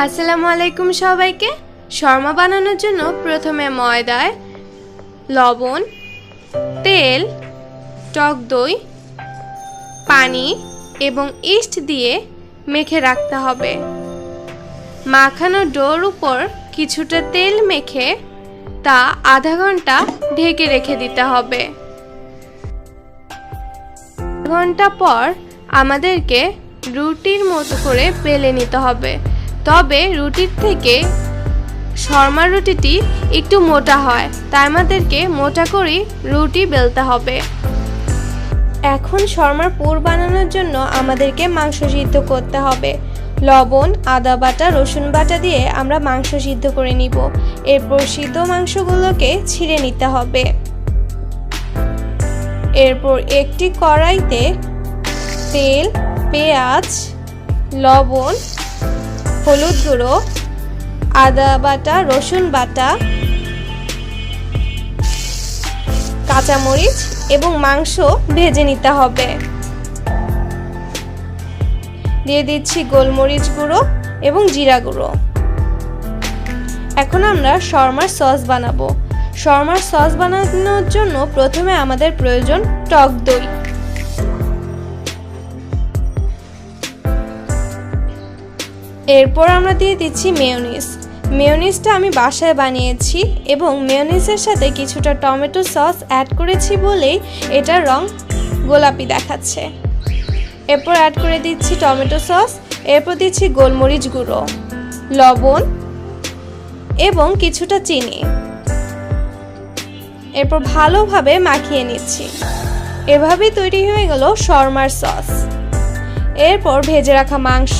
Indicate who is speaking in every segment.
Speaker 1: আসসালামু আলাইকুম সবাইকে। শর্মা বানানোর জন্য প্রথমে ময়দায় লবণ, তেল, টক দই, পানি এবং ইস্ট দিয়ে মেখে রাখতে হবে। মাখানো ডোর উপর কিছুটা তেল মেখে তা আধা ঘন্টা ঢেকে রেখে দিতে হবে। আধা ঘন্টা পর আমাদেরকে রুটির মতো করে বেলে নিতে হবে। তবে রুটির থেকে শর্মার রুটিটি একটু মোটা হয়, তাই আমাদেরকে মোটা করে রুটি বেলতে হবে। এখন শর্মার পুর বানানোর জন্য আমাদেরকে মাংস সিদ্ধ করতে হবে। লবণ, আদা বাটা, রসুন বাটা দিয়ে আমরা মাংস সিদ্ধ করে নিব। এরপর সিদ্ধ মাংসগুলোকে ছিঁড়ে নিতে হবে। এরপর একটি কড়াইতে তেল, পেঁয়াজ, লবণ, হলুদ গুঁড়ো, আদা বাটা, রসুন বাটা, কাঁচামরিচ এবং মাংস ভেজে নিতে হবে। দিয়ে দিচ্ছি গোলমরিচ গুঁড়ো এবং জিরা গুঁড়ো। এখন আমরা শর্মার সস বানাবো। শর্মার সস বানানোর জন্য প্রথমে আমাদের প্রয়োজন টক দই। এরপর আমরা দিয়ে দিচ্ছি মেয়োনিজ। মেয়োনিজটা আমি বাসায় বানিয়েছি এবং মেয়োনিজের সাথে কিছুটা টমেটো সস অ্যাড করেছি বলেই এটার রং গোলাপি দেখাচ্ছে। এরপর অ্যাড করে দিচ্ছি টমেটো সস, এরপর দিচ্ছি গোলমরিচ গুঁড়ো, লবণ এবং কিছুটা চিনি। এরপর ভালোভাবে মাখিয়ে নিচ্ছি। এভাবেই তৈরি হয়ে গেল শর্মার সস। এরপর ভেজে রাখা মাংস,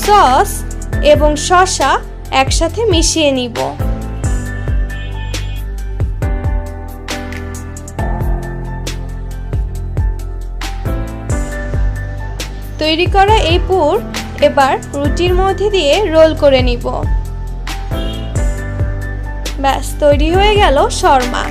Speaker 1: সস এবং শসা একসাথে মিশিয়ে নিব। তৈরি করা এই পুর এবার রুটির মধ্যে দিয়ে রোল করে নিব। ব্যাস তৈরি হয়ে গেল শর্মা।